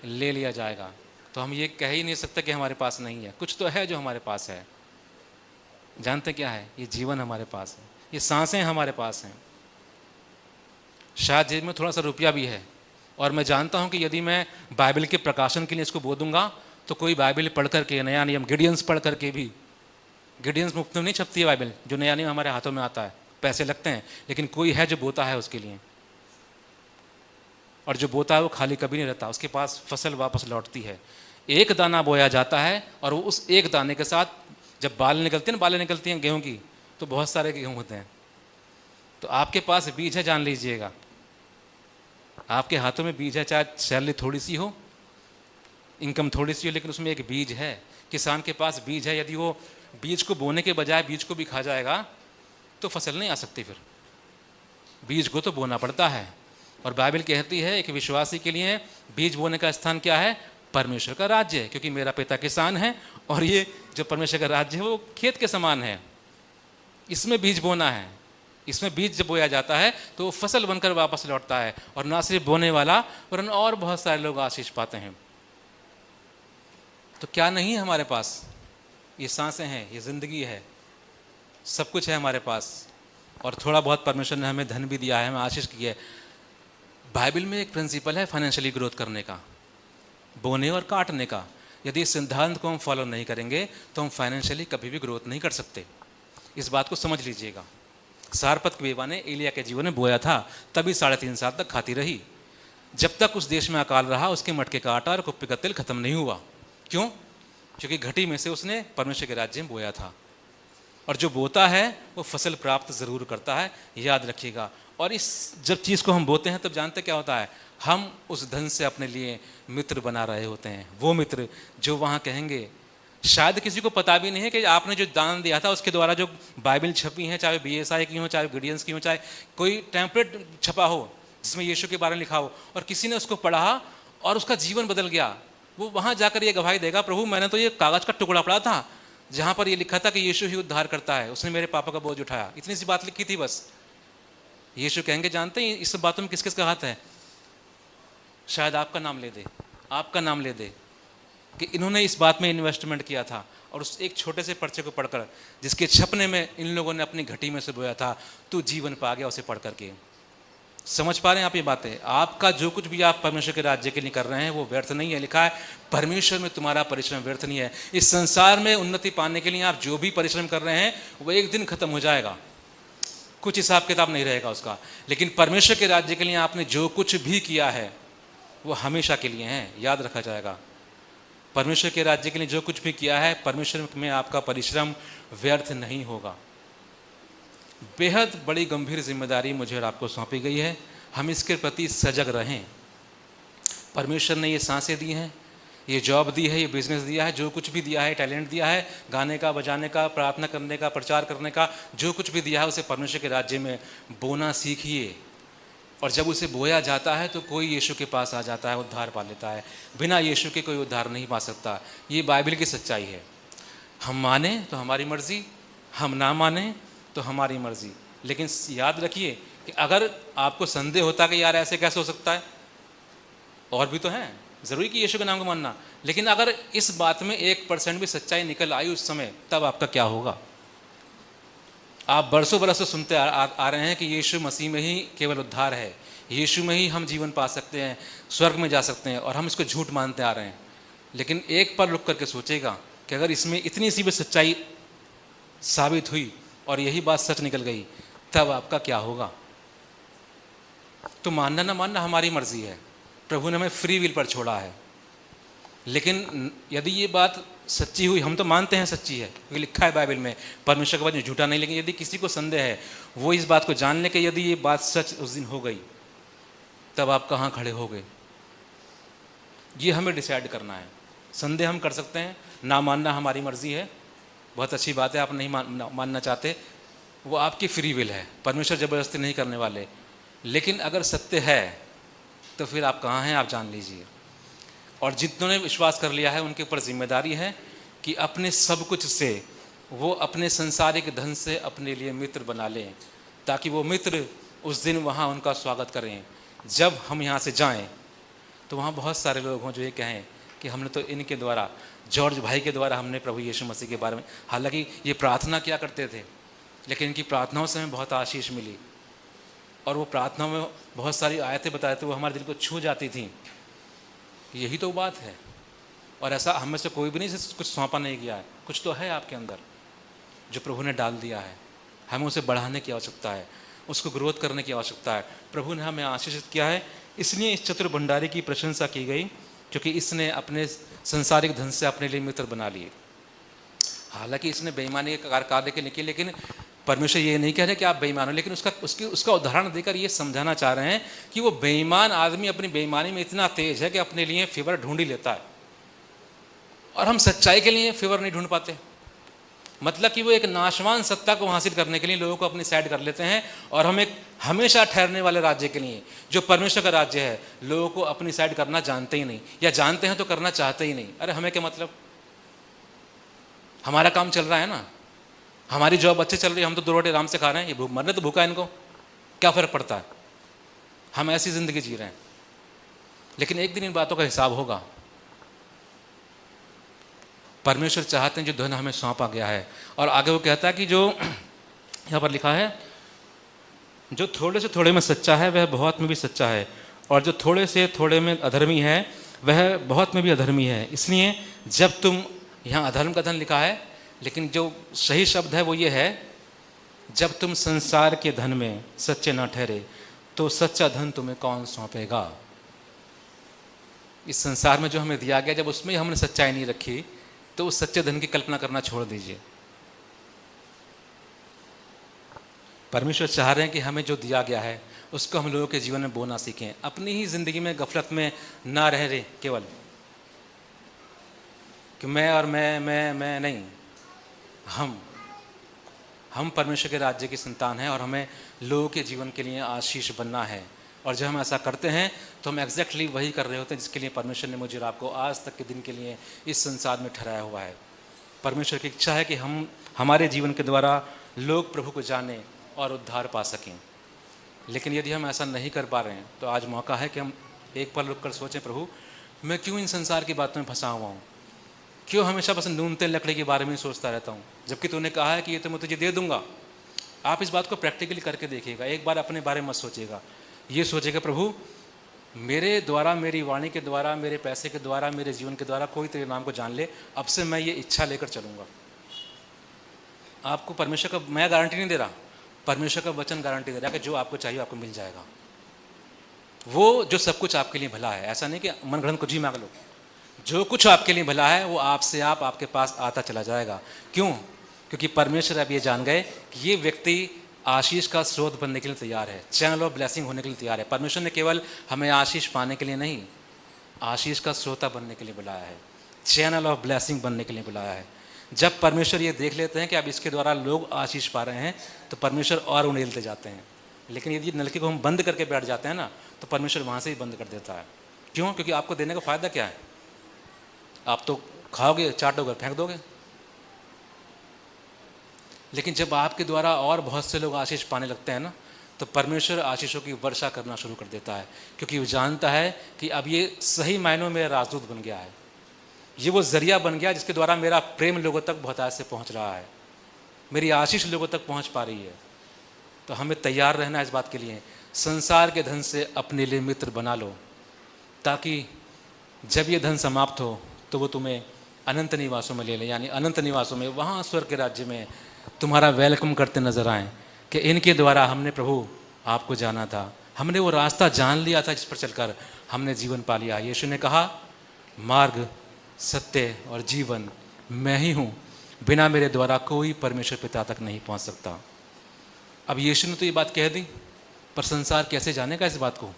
ले लिया जाएगा। तो हम ये कह ही नहीं सकते कि हमारे पास नहीं है, कुछ तो है जो हमारे पास है। जानते क्या है? ये जीवन हमारे पास है, ये सांसें हमारे पास हैं। शायद जेब में थोड़ा सा रुपया भी है, और मैं जानता हूँ कि यदि मैं बाइबल के प्रकाशन के लिए इसको बो दूंगा तो कोई बाइबल पढ़ करके, नया नियम गिडियंस पढ़ करके भी, गिडियंस मुफ्त में नहीं छपती है बाइबल, जो नया नियम हमारे हाथों में आता है, पैसे लगते हैं, लेकिन कोई है जो बोता है उसके लिए, और जो बोता है वो खाली कभी नहीं रहता, उसके पास फसल वापस लौटती है। एक दाना बोया जाता है और वो उस एक दाने के साथ जब बाल निकलते हैं ना, बालें निकलती हैं गेहूं की, तो बहुत सारे गेहूं होते हैं। तो आपके पास बीज है, जान लीजिएगा, आपके हाथों में बीज है, चाहे सैलरी थोड़ी सी हो, इनकम थोड़ी सी हो, लेकिन उसमें एक बीज है। किसान के पास बीज है, यदि वो बीज को बोने के बजाय बीज को भी खा जाएगा तो फसल नहीं आ सकती, फिर बीज को तो बोना पड़ता है। और बाइबल कहती है एक विश्वासी के लिए बीज बोने का स्थान क्या है? परमेश्वर का राज्य है, क्योंकि मेरा पिता किसान है और ये जो परमेश्वर का राज्य है वो खेत के समान है, इसमें बीज बोना है। इसमें बीज जब बोया जाता है तो वो फसल बनकर वापस लौटता है, और ना सिर्फ बोने वाला वरन और बहुत सारे लोग आशीष पाते हैं। तो क्या नहीं है हमारे पास? ये सांसें हैं, ये जिंदगी है, सब कुछ है हमारे पास, और थोड़ा बहुत परमेश्वर ने हमें धन भी दिया है, हमें आशीष की है। बाइबल में एक प्रिंसिपल है फाइनेंशियली ग्रोथ करने का, बोने और काटने का। यदि इस सिद्धांत को हम फॉलो नहीं करेंगे तो हम फाइनेंशियली कभी भी ग्रोथ नहीं कर सकते। इस बात को समझ लीजिएगा। सारपत की बेवा ने एलिया के जीवन में बोया था, तभी 3.5 साल तक खाती रही। जब तक उस देश में अकाल रहा उसके मटके का आटा और कुप्पी का तेल खत्म नहीं हुआ। क्यों? क्योंकि घटी में से उसने परमेश्वर के राज्य में बोया था। और जो बोता है वो फसल प्राप्त जरूर करता है, याद रखिएगा। और इस जब चीज़ को हम बोते हैं तब जानते क्या होता है? हम उस धन से अपने लिए मित्र बना रहे होते हैं। वो मित्र जो वहाँ कहेंगे, शायद किसी को पता भी नहीं है कि आपने जो दान दिया था उसके द्वारा जो बाइबल छपी हैं, चाहे BSI की हो, चाहे गिडियंस की हो, चाहे कोई टेम्पलेट छपा हो जिसमें यीशु के बारे में लिखा हो, और किसी ने उसको पढ़ा और उसका जीवन बदल गया, वो वहाँ जाकर ये गवाही देगा, प्रभु मैंने तो ये कागज़ का टुकड़ा पड़ा था जहाँ पर ये लिखा था कि यीशु ही उद्धार करता है, उसने मेरे पापा का बोझ उठाया, इतनी सी बात लिखी थी बस। यीशु कहेंगे जानते हैं इस बातों में किस किस का हाथ है? शायद आपका नाम ले दे, आपका नाम ले दे कि इन्होंने इस बात में इन्वेस्टमेंट किया था, और उस एक छोटे से पर्चे को पढ़कर जिसके छपने में इन लोगों ने अपनी घटी में से बोया था, तू जीवन पा गया उसे पढ़ करके। समझ पा रहे हैं आप ये बातें? आपका जो कुछ भी आप परमेश्वर के राज्य के लिए कर रहे हैं वो व्यर्थ नहीं है। लिखा है परमेश्वर में तुम्हारा परिश्रम व्यर्थ नहीं है। इस संसार में उन्नति पाने के लिए आप जो भी परिश्रम कर रहे हैं वो एक दिन खत्म हो जाएगा, कुछ हिसाब किताब नहीं रहेगा उसका। लेकिन परमेश्वर के राज्य के लिए आपने जो कुछ भी किया है वो हमेशा के लिए है, याद रखा जाएगा। परमेश्वर के राज्य के लिए जो कुछ भी किया है, परमेश्वर में आपका परिश्रम व्यर्थ नहीं होगा। बेहद बड़ी गंभीर जिम्मेदारी मुझे और आपको सौंपी गई है, हम इसके प्रति सजग रहें। परमेश्वर ने ये सांसें दी हैं, ये जॉब दी है, ये बिजनेस दिया है, जो कुछ भी दिया है, टैलेंट दिया है, गाने का, बजाने का, प्रार्थना करने का, प्रचार करने का, जो कुछ भी दिया है उसे परमेश्वर के राज्य में बोना सीखिए। और जब उसे बोया जाता है तो कोई यीशु के पास आ जाता है, उद्धार पा लेता है। बिना यीशु के कोई उद्धार नहीं पा सकता। ये बाइबल की सच्चाई है। हम माने तो हमारी मर्जी, हम ना माने तो हमारी मर्जी। लेकिन याद रखिए कि अगर आपको संदेह होता कि यार ऐसे कैसे हो सकता है, और भी तो हैं, ज़रूरी कि यीशु के नाम को मानना, लेकिन अगर इस बात में 1% भी सच्चाई निकल आई उस समय, तब आपका क्या होगा? आप बरसों बरसों सुनते आ रहे हैं कि यीशु मसीह में ही केवल उद्धार है, यीशु में ही हम जीवन पा सकते हैं, स्वर्ग में जा सकते हैं, और हम इसको झूठ मानते आ रहे हैं। लेकिन एक पल रुक करके सोचेगा कि अगर इसमें इतनी सी भी सच्चाई साबित हुई और यही बात सच निकल गई, तब आपका क्या होगा? तो मानना ना मानना हमारी मर्जी है, प्रभु ने हमें फ्री विल पर छोड़ा है। लेकिन यदि ये बात सच्ची हुई, हम तो मानते हैं सच्ची है क्योंकि लिखा है बाइबल में, परमेश्वर का वचन झूठा नहीं। लेकिन यदि किसी को संदेह है, वो इस बात को जान ले कि यदि ये बात सच उस दिन हो गई, तब आप कहाँ खड़े हो गए, ये हमें डिसाइड करना है। संदेह हम कर सकते हैं, ना मानना हमारी मर्जी है, बहुत अच्छी बात है। आप नहीं मानना चाहते, वो आपकी फ्री विल है, परमेश्वर ज़बरदस्ती नहीं करने वाले। लेकिन अगर सत्य है तो फिर आप कहाँ हैं, आप जान लीजिए। और जितनों ने विश्वास कर लिया है उनके ऊपर जिम्मेदारी है कि अपने सब कुछ से वो अपने संसारिक धन से अपने लिए मित्र बना लें, ताकि वो मित्र उस दिन वहाँ उनका स्वागत करें। जब हम यहाँ से जाएं तो वहाँ बहुत सारे लोग हों जो ये कहें कि हमने तो इनके द्वारा, जॉर्ज भाई के द्वारा हमने प्रभु यीशु मसीह के बारे में, हालांकि ये प्रार्थना किया करते थे, लेकिन इनकी प्रार्थनाओं से हमें बहुत आशीष मिली और वो प्रार्थनाओं में बहुत सारी आयतें बताए थे, वो हमारे दिल को छू जाती थी। यही तो बात है। और ऐसा हम में से कोई भी नहीं कुछ सौंपा नहीं गया है, कुछ तो है आपके अंदर जो प्रभु ने डाल दिया है। हमें उसे बढ़ाने की आवश्यकता है, उसको ग्रोथ करने की आवश्यकता है। प्रभु ने हमें आशीषित किया है, इसलिए इस चतुर भंडारी की प्रशंसा की गई, क्योंकि इसने अपने संसारिक धन से अपने लिए मित्र बना लिए। हालांकि इसने बेईमानी के कार्य के लिए, लेकिन परमेश्वर ये नहीं कह रहे कि आप बेईमान हो, लेकिन उसका उदाहरण देकर ये समझाना चाह रहे हैं कि वो बेईमान आदमी अपनी बेईमानी में इतना तेज है कि अपने लिए फेवर ढूंढ ही लेता है, और हम सच्चाई के लिए फेवर नहीं ढूंढ पाते। मतलब कि वो एक नाशवान सत्ता को हासिल करने के लिए लोगों को अपनी साइड कर लेते हैं, और हम एक हमेशा ठहरने वाले राज्य के लिए, जो परमेश्वर का राज्य है, लोगों को अपनी साइड करना जानते ही नहीं, या जानते हैं तो करना चाहते ही नहीं। अरे हमें क्या मतलब, हमारा काम चल रहा है ना, हमारी जॉब अच्छी चल रही है, हम तो 2 रोटी आराम से खा रहे हैं, ये मरने तो भूखा है, इनको क्या फ़र्क पड़ता है, हम ऐसी ज़िंदगी जी रहे हैं। लेकिन एक दिन इन बातों का हिसाब होगा। परमेश्वर चाहते हैं जो धन हमें सौंपा गया है, और आगे वो कहता है कि जो यहाँ पर लिखा है, जो थोड़े से थोड़े में सच्चा है वह बहुत में भी सच्चा है, और जो थोड़े से थोड़े में अधर्मी है वह बहुत में भी अधर्मी है। इसलिए जब तुम, यहाँ अधर्म का धन लिखा है, लेकिन जो सही शब्द है वो ये है, जब तुम संसार के धन में सच्चे न ठहरे तो सच्चा धन तुम्हें कौन सौंपेगा। इस संसार में जो हमें दिया गया, जब उसमें हमने सच्चाई नहीं रखी, तो उस सच्चे धन की कल्पना करना छोड़ दीजिए। परमेश्वर चाह रहे हैं कि हमें जो दिया गया है उसको हम लोगों के जीवन में बोना सीखें, अपनी ही जिंदगी में गफलत में ना रह रहे केवल कि मैं और मैं नहीं, हम परमेश्वर के राज्य की संतान हैं, और हमें लोगों के जीवन के लिए आशीष बनना है। और जब हम ऐसा करते हैं तो हम एग्जैक्टली वही कर रहे होते हैं जिसके लिए परमेश्वर ने मुझे और आपको आज तक के दिन के लिए इस संसार में ठहराया हुआ है। परमेश्वर की इच्छा है कि हम हमारे जीवन के द्वारा लोग प्रभु को जाने और उद्धार पा सकें। लेकिन यदि हम ऐसा नहीं कर पा रहे हैं तो आज मौका है कि हम एक पल रुक कर सोचें, प्रभु मैं क्यों इन संसार की बातों में फंसा हुआ हूँ, क्यों हमेशा बस नून तेल लकड़ी के बारे में सोचता रहता हूँ, जबकि तूने कहा है कि ये तो मैं तुझे दे दूंगा। आप इस बात को प्रैक्टिकली करके देखिएगा, एक बार अपने बारे में मत सोचिएगा, ये सोचेगा प्रभु मेरे द्वारा, मेरी वाणी के द्वारा, मेरे पैसे के द्वारा, मेरे जीवन के द्वारा कोई तेरे नाम को जान ले, अब से मैं ये इच्छा लेकर चलूँगा। आपको परमेश्वर का, मैं गारंटी नहीं दे रहा, परमेश्वर का वचन गारंटी दे रहा है कि जो आपको चाहिए आपको मिल जाएगा, वो जो सब कुछ आपके लिए भला है। ऐसा नहीं कि मन गढ़ंत कुछ ही मांग लो, जो कुछ आपके लिए भला है वो आपसे आपके पास आता चला जाएगा। क्यों? क्योंकि परमेश्वर अब ये जान गए कि ये व्यक्ति आशीष का स्रोत बनने के लिए तैयार है, चैनल ऑफ ब्लेसिंग होने के लिए तैयार है। परमेश्वर ने केवल हमें आशीष पाने के लिए नहीं, आशीष का श्रोता बनने के लिए बुलाया है, चैनल ऑफ ब्लेसिंग बनने के लिए बुलाया है। जब परमेश्वर ये देख लेते हैं कि अब इसके द्वारा लोग आशीष पा रहे हैं तो परमेश्वर और उड़ेलते जाते हैं। लेकिन यदि नलके को हम बंद करके बैठ जाते हैं ना, तो परमेश्वर वहाँ से ही बंद कर देता है। क्यों? क्योंकि आपको देने का फ़ायदा क्या है? आप तो खाओगे, चाटोगे, फेंक दोगे। लेकिन जब आपके द्वारा और बहुत से लोग आशीष पाने लगते हैं ना, तो परमेश्वर आशीषों की वर्षा करना शुरू कर देता है, क्योंकि वो जानता है कि अब ये सही मायनों में राजदूत बन गया है, ये वो जरिया बन गया जिसके द्वारा मेरा प्रेम लोगों तक बहुतायत से पहुंच रहा है, मेरी आशीष लोगों तक पहुंच पा रही है। तो हमें तैयार रहना इस बात के लिए, संसार के धन से अपने लिए मित्र बना लो, ताकि जब ये धन समाप्त हो तो वो तुम्हें अनंत निवासों में ले ले, यानी अनंत निवासों में, वहाँ स्वर्ग के राज्य में तुम्हारा वेलकम करते नजर आए कि इनके द्वारा हमने प्रभु आपको जाना था, हमने वो रास्ता जान लिया था जिस पर चलकर हमने जीवन पा लिया। यीशु ने कहा मार्ग, सत्य और जीवन मैं ही हूँ, बिना मेरे द्वारा कोई परमेश्वर पिता तक नहीं पहुँच सकता। अब यीशु ने तो ये बात कह दी, पर संसार कैसे जानेगा इस बात को?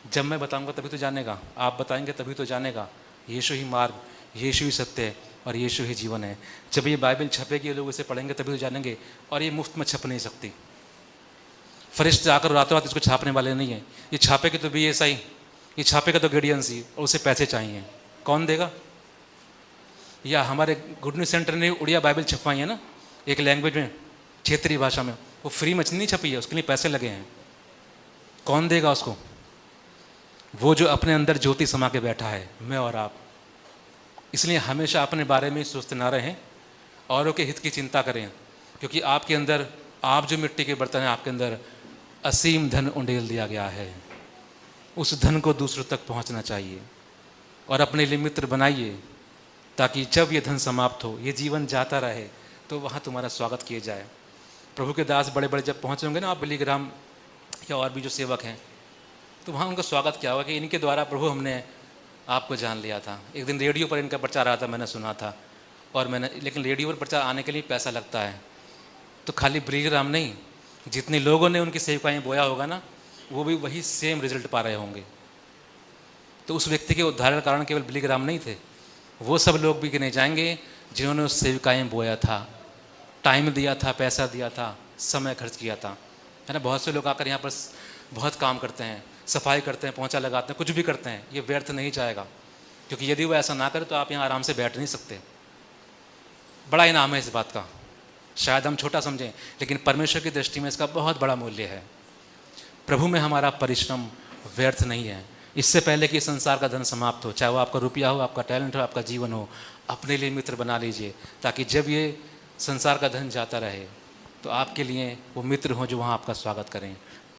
जब मैं बताऊंगा तभी तो जानेगा, आप बताएंगे तभी तो जानेगा। यीशु ही मार्ग, यीशु ही सत्य और यीशु ही जीवन है। जब ये बाइबल छपेगी, लोग इसे पढ़ेंगे तभी तो जानेंगे, और ये मुफ्त में छप नहीं सकती। फरिश्ते आकर रातों रात इसको छापने वाले नहीं है। ये छापेगा तो BSI, ये छापेगा तो गिडियंस, और उसे पैसे चाहिए, कौन देगा? या हमारे गुड न्यूज सेंटर ने उड़िया बाइबल छपवाई है ना, एक लैंग्वेज में, क्षेत्रीय भाषा में, वो फ्री में नहीं छपी है, उसके लिए पैसे लगे हैं, कौन देगा उसको? वो जो अपने अंदर ज्योति समा के बैठा है, मैं और आप। इसलिए हमेशा अपने बारे में ही सोचते ना रहें, औरों के हित की चिंता करें, क्योंकि आपके अंदर, आप जो मिट्टी के बर्तन हैं, आपके अंदर असीम धन उंडेल दिया गया है। उस धन को दूसरों तक पहुंचना चाहिए और अपने लिए मित्र बनाइए, ताकि जब ये धन समाप्त हो, ये जीवन जाता रहे, तो वहाँ तुम्हारा स्वागत किया जाए। प्रभु के दास बड़े बड़े जब पहुँचे होंगे ना, आप बिलीग्राम या और भी जो सेवक हैं, तो वहाँ उनका स्वागत क्या होगा कि इनके द्वारा प्रभु हमने आपको जान लिया था। एक दिन रेडियो पर इनका प्रचार आया था, मैंने सुना था, और लेकिन रेडियो पर प्रचार आने के लिए पैसा लगता है। तो खाली बिलीग्राम नहीं, जितने लोगों ने उनकी सेविकाएँ बोया होगा ना, वो भी वही सेम रिजल्ट पा रहे होंगे। तो उस व्यक्ति के उद्धार का कारण केवल बिलीग्राम नहीं थे, वो सब लोग भी गिने जाएंगे जिन्होंने उस सेविकाएँ बोया था, टाइम दिया था, पैसा दिया था, समय खर्च किया था, है ना। बहुत से लोग आकर यहाँ पर बहुत काम करते हैं, सफाई करते हैं, पोंछा लगाते हैं, कुछ भी करते हैं, ये व्यर्थ नहीं जाएगा, क्योंकि यदि वो ऐसा ना करे तो आप यहाँ आराम से बैठ नहीं सकते। बड़ा इनाम है इस बात का, शायद हम छोटा समझें, लेकिन परमेश्वर की दृष्टि में इसका बहुत बड़ा मूल्य है। प्रभु में हमारा परिश्रम व्यर्थ नहीं है। इससे पहले कि संसार का धन समाप्त हो, चाहे वो आपका रुपया हो, आपका टैलेंट हो, आपका जीवन हो, अपने लिए मित्र बना लीजिए, ताकि जब ये संसार का धन जाता रहे तो आपके लिए वो मित्र हों जो वहाँ आपका स्वागत करें।